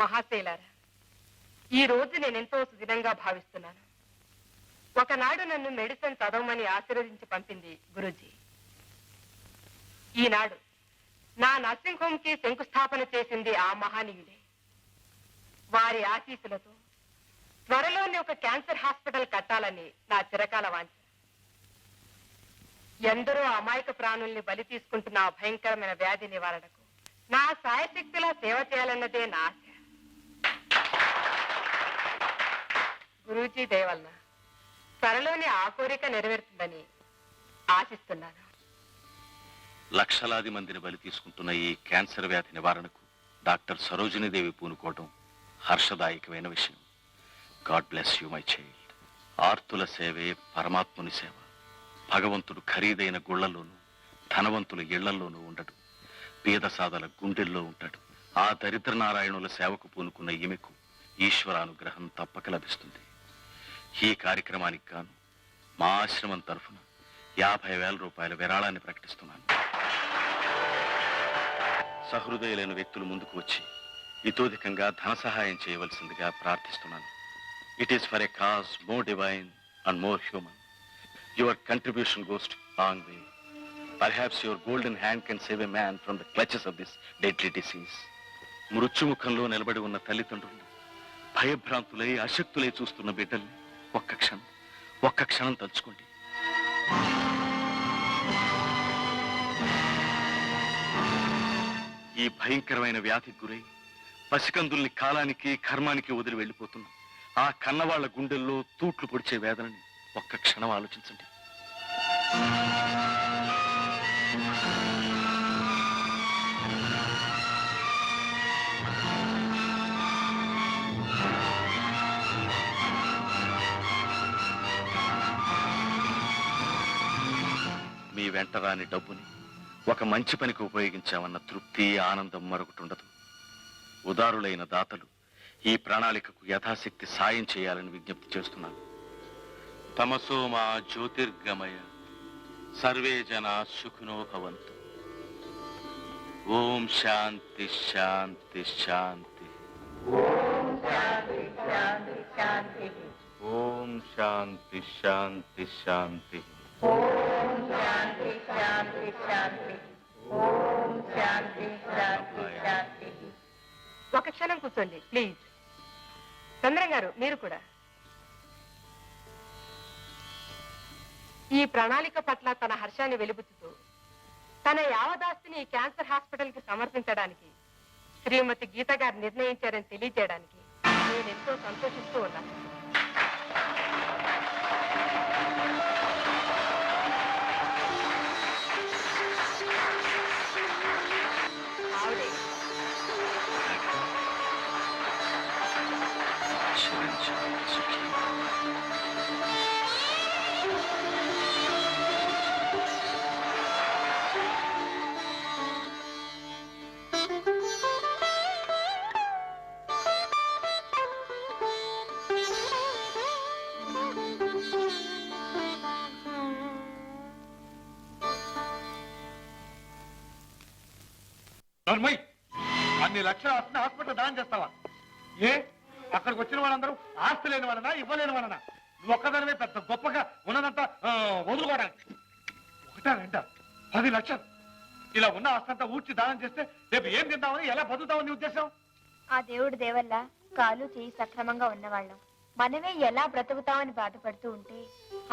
మహాశైలారా, ఈ రోజు నేనెంతో సుదినంగా భావిస్తున్నాను. ఒకనాడు నన్ను మెడిసిన్ చదవమని ఆశీర్వదించి పంపింది గురూజీ. ఈనాడు నా నర్సింగ్ హోమ్ కి శంకుస్థాపన చేసింది ఆ మహానీయుడే. వారి ఆశీస్సులతో త్వరలోనే ఒక క్యాన్సర్ హాస్పిటల్ కట్టాలని నా చిరకాల వాంఛ. ఎందరో అమాయక ప్రాణుల్ని బలి తీసుకుంటున్న ఆ భయంకరమైన వ్యాధి నివారణకు నా సాయశక్తిలా సేవ చేయాలన్నదే నా ఆశ. గురూజీ దయ వలన త్వరలోనే ఆ కోరిక నెరవేరుతుందని ఆశిస్తున్నాను. లక్షలాది మందిని బలి తీసుకుంటున్న ఈ క్యాన్సర్ వ్యాధి నివారణకు డాక్టర్ సరోజినీదేవి పూనుకోవడం హర్షదాయకమైన విషయం. God bless you my child. ఆర్తుల సేవే పరమాత్ముని సేవ. భగవంతుడు ఖరీదైన గుళ్లలోనూ ధనవంతుల ఇళ్లలోనూ ఉండడు, పేదసాదల గుండెల్లో ఉంటాడు. ఆ దరిద్ర నారాయణుల సేవకు పూనుకున్న ఈమెకు ఈశ్వరానుగ్రహం తప్పక లభిస్తుంది. ఈ కార్యక్రమానికి గాను మా ఆశ్రమం తరఫున 50,000 రూపాయల విరాళాన్ని ప్రకటిస్తున్నాను. సహృదయులైన వ్యక్తులు ముందుకు వచ్చి ఇతోధికంగా ధన సహాయం చేయవలసిందిగా ప్రార్థిస్తున్నాను. It is for a cause more divine and more human. Your contribution goes to a long way. Perhaps your golden hand can save a man from the clutches of this deadly disease. మృత్యుముఖంలో నిలబడి ఉన్న తల్లిదండ్రులు భయభ్రాంతులై అశక్తులై చూస్తున్న బిడ్డల్ని ఒక్క క్షణం తలుచుకోండి. ఈ భయంకరమైన వ్యాధికి గురై పసికందుల్ని కాలానికి కర్మానికి వదిలి వెళ్ళిపోతున్న ఆ కన్నవాళ్ల గుండెల్లో తూట్లు పొడిచే వేదనని ఒక్క క్షణం ఆలోచించండి. మీ వెంటరాని డబ్బుని ఒక మంచి పనికి ఉపయోగించామన్న తృప్తి ఆనందం మరొకటి ఉండదు. ఉదారులైన దాతలు ఈ ప్రణాళికకు యథాశక్తి సాయం చేయాలని విజ్ఞప్తి చేస్తున్నాను. తమసో మా జ్యోతిర్గమయ సర్వే జనా సుఖినో భవంతు. ఓం శాంతి శాంతి శాంతి. ఓం శాంతి శాంతి శాంతి. ఒక క్షణం కూర్చోండి ప్లీజ్. చంద్రం గారు మీరు కూడా. ఈ ప్రణాళిక పట్ల తన హర్షాన్ని వెలిబుచ్చుతూ తన యావదాస్తిని ఈ క్యాన్సర్ హాస్పిటల్ కి సమర్పించడానికి శ్రీమతి గీత గారు నిర్ణయించారని తెలియజేయడానికి నేను ఎంతో సంతోషిస్తూ ఉన్నాను. ఆవిడే అన్ని లక్షలు వస్తున్న హాస్పిటల్ దానం చేస్తావా? ఏ అక్కడికి వచ్చిన వాళ్ళందరూ ఆస్తి లేని వాళ్ళనా ఇవ్వలేని వాళ్ళనా? నువ్వు ఒక్కదానివే పెద్ద గొప్పగా ఉన్నదంతా వదులుకోవడానికి. 1 10 లక్షలు ఇలా ఉన్న ఆస్తి అంతా ఊడ్చి దానం చేస్తే రేపు ఏం తిందామని ఎలా బతుకుతామని ఉద్దేశం? ఆ దేవుడి దేవల్ల కాలు చేయి సక్రమంగా ఉన్నవాళ్ళం మనమే ఎలా బ్రతుకుతామని బాధపడుతూ ఉంటే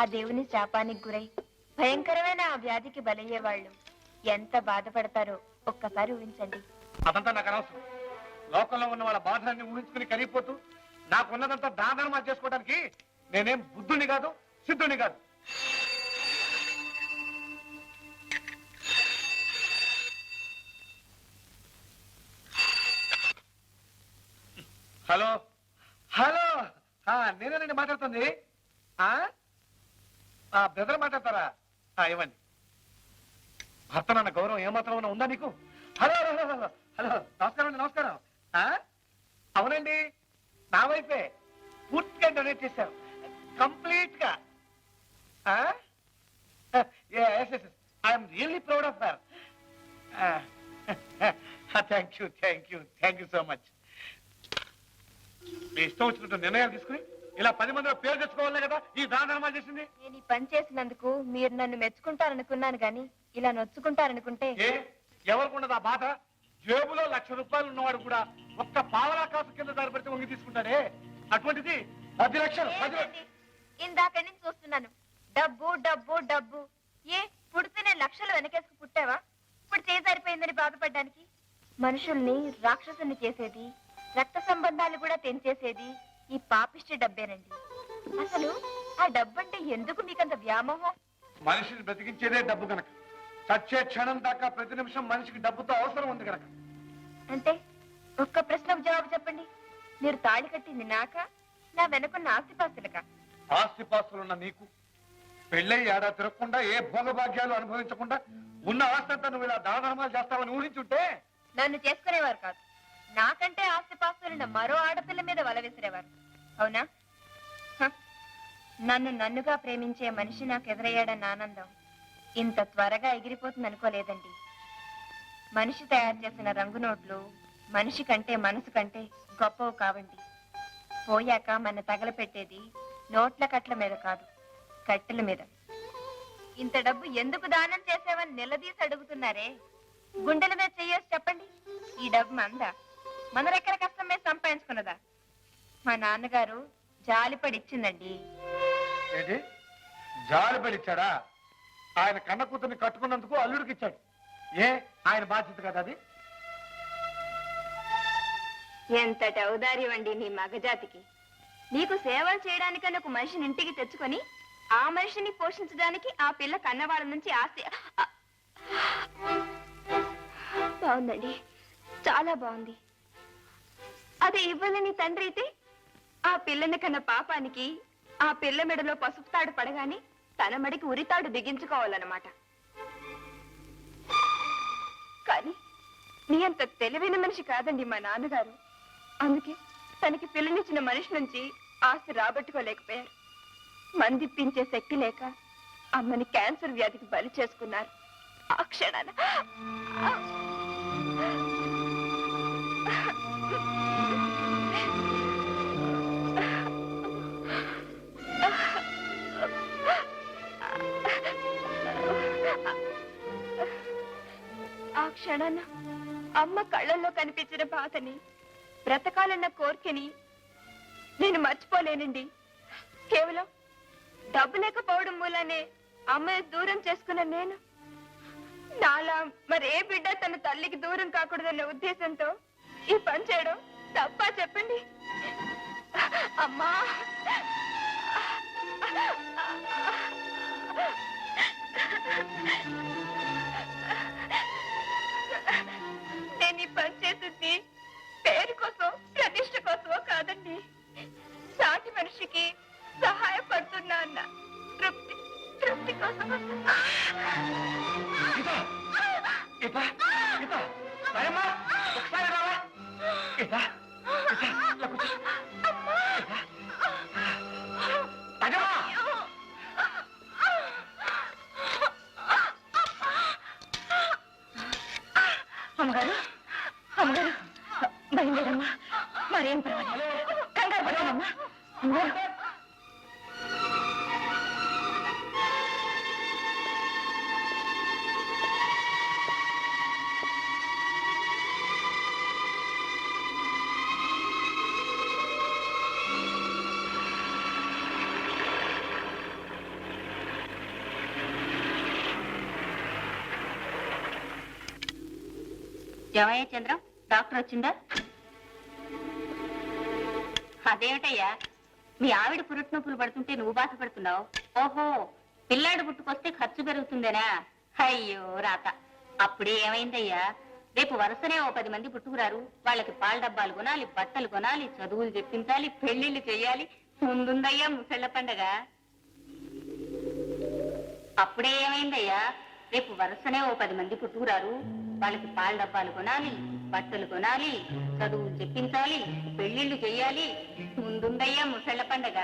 ఆ దేవుని శాపానికి గురై భయంకరమైన ఆ వ్యాధికి బలయ్యేవాళ్ళు ఎంత బాధపడతారో ఒక్కసారి ఊహించండి. అదంతా నాకు అనవసరం. లోకంలో ఉన్న వాళ్ళ బాధలన్నీ ఊహించుకుని కరిగిపోతూ నాకున్నదంతా దానం చేసుకోవడానికి నేనేం బుద్ధుని కాదు సిద్ధుని కాదు. హలో హలో నేనేనండి మాట్లాడుతుంది. బ్రదర్ మాట్లాడతారా? ఇవ్వండి. భర్త నాన్న గౌరవం ఏమాత్రం ఉందా నీకు? హలో హలో హలో హలో నమస్కారం అండి. నమస్కారం. అవునండి, నా వైపే పూర్తిగా డొనేట్ చేశారు, కంప్లీట్ గా. I'm really proud of her. Thank you so much. మీ ఇష్టం వచ్చినట్టు నిర్ణయాలు తీసుకుని ఇలా 10 మందిలో పేరు తెచ్చుకోవాలే కదా ఈ దాన ధర్మాలు చేసింది. నేను ఈ పని చేసినందుకు మీరు నన్ను మెచ్చుకుంటారనుకున్నాను గాని ఇలా నొచ్చుకుంటారనుకుంటే ఏ ఎవరికున్నది ఆ బాధ? జేబులో ₹1,00,000 ఉన్నవాడు కూడా ఒక్క పావలా కాసు కింద దారిపడితే వంగి తీసుకుంటాడే, అటువంటిది 10 లక్షలు. 10 ఏంటండి? ఇందాక నుంచి చూస్తున్నాను డబ్బు డబ్బు డబ్బు. ఏ పుడితేనే లక్షలు వెనకేసుకు పుట్టావా? ఇప్పుడు చేజారిపోయిందని బాధపడ్డానికి? మనుషుల్ని రాక్షసుని చేసేది, రక్త సంబంధాలు కూడా తెంచేసేది ఈ పాపిష్టి డబ్బేనండి. అసలు ఆ డబ్బంటే ఎందుకు మీకంత వ్యామోహం? మనిషిని బ్రతికించేదే డబ్బు కనుక, చచ్చే క్షణం దాకా ప్రతి నిమిషం మనిషికి డబ్బుతో అవసరం ఉంది కనుక. అంటే ఒక్క ప్రశ్నకు జవాబు చెప్పండి. మీరు తాళి కట్టింది నాక, నా వెనుకున్న ఆస్తిపాస్తులకా? ఆస్తిపాస్తులున్న నీకు పెళ్ళై ఏడాది తిరగకుండా ఏ భోగభాగ్యాలు అనుభవించకుండా ఉన్న ఆస్తంతా నువ్వు ఇలా దాన ధర్మాలు చేస్తావని ఊహించుంటే నన్ను చేసుకునేవారు కాదు. నాకంటే ఆస్తిపాస్తులున్న మరో ఆడపిల్ల మీద వల విసిరేవారు. అవునా? హ. నన్నుగా ప్రేమించే మనిషి నాకు ఎదురయ్యాడన్న ఆనందం ఇంత త్వరగా ఎగిరిపోతుంది అనుకోలేదండి. మనిషి తయారు చేసిన రంగు నోట్లు మనిషి కంటే మనసు కంటే గొప్పవి కావండి. పోయాక మన తగలపెట్టేది నోట్ల కట్ల మీద కాదు, కట్టెల మీద. ఇంత డబ్బు ఎందుకు దానం చేసావని నిలదీసి అడుగుతున్నారే? గుండెల మీద చెయ్యేసి చెప్పండి. ఈ డబ్బు మందా? మన రెక్కల కష్టం మీద సంపాదించుకున్నదా? మా నాన్నగారు జాలిపడి ఇచ్చిందండి. ఏంటి జాలి పడిచ్చాడా? ఆయన కన్న కూతుర్ని కట్టుకున్నందుకు అల్లుడికి ఇచ్చాడు. ఏ ఆయన బాధ్యత కదా అది? ఎంతటి ఔదార్యం అండి నీ మగజాతికి. నీకు సేవలు చేయడానికని ఒక మనిషిని ఇంటికి తెచ్చుకొని ఆ మనిషిని పోషించడానికి ఆ పిల్ల కన్నవాళ్ళ నుంచి ఆస్తి. బాగుందండి, చాలా బాగుంది. అదే ఇవ్వలేని తండ్రి అయితే ఆ పిల్లని కన్న పాపానికి ఆ పిల్ల మెడలో పసుపు తాడు పడగానే తన మడికి ఉరితాడు బిగించుకోవాలన్నమాట. కానీ నీ అంత తెలివైన మనిషి కాదండి మా నాన్నగారు. అందుకే తనకి పిల్లనిచ్చిన మనిషి నుంచి ఆస్తి రాబట్టుకోలేకపోయారు. మందిప్పించే శక్తి లేక అమ్మని క్యాన్సర్ వ్యాధికి బలి చేసుకున్నారు. ఆ క్షణాన అమ్మ కళ్ళల్లో కనిపించిన బాధని, బ్రతకాలన్న కోరికని నేను మర్చిపోలేనండి. కేవలం డబ్బు లేకపోవడం మూలనే అమ్మని దూరం చేసుకున్న నేను నాలా మరే బిడ్డ తన తల్లికి దూరం కాకూడదన్న ఉద్దేశంతో ఈ పని చేయడం తప్ప చెప్పండి? అమ్మా, నేను ఈ పని చేసింది పేరు కోసం, ప్రతిష్ట కోసమో కాదండి. సాటి మనిషికి సహాయపడుతున్నా అన్న తృప్తి కోసం. అమ్మగారు, అమ్మగారు బయలుదేరమ్మా. మరేం పర్వాలేదు, కంగారు పడమ్మా. అమ్మగారు, ఏమయ్యా చంద్రం, డాక్టర్ వచ్చిందా? అదేమిటయ్యా, మీ ఆవిడ పురుటి నొప్పులు పడుతుంటే నువ్వు బాధపడుతున్నావు? ఓహో, పిల్లాడు పుట్టుకొస్తే ఖర్చు పెరుగుతుందేనా? అయ్యో రాత. అప్పుడే ఏమైందయ్యా, రేపు వరుసనే 10 మంది పుట్టుకురారు. వాళ్ళకి పాల డబ్బాలు కొనాలి, బట్టలు కొనాలి, చదువులు చెప్పించాలి, పెళ్లిళ్ళు చెయ్యాలి. ముందుందయ్యా ముసళ్ళ పండగ. అప్పుడే ఏమైందయ్యా, రేపు వరుసనే 10 మంది పుట్టుకురారు. వాళ్ళకి పాల డబ్బాలు కొనాలి, బట్టలు కొనాలి, చదువులు చెప్పించాలి, పెళ్లిళ్ళు చెయ్యాలి. ముందుందయ్యా ముసళ్ళ పండగ.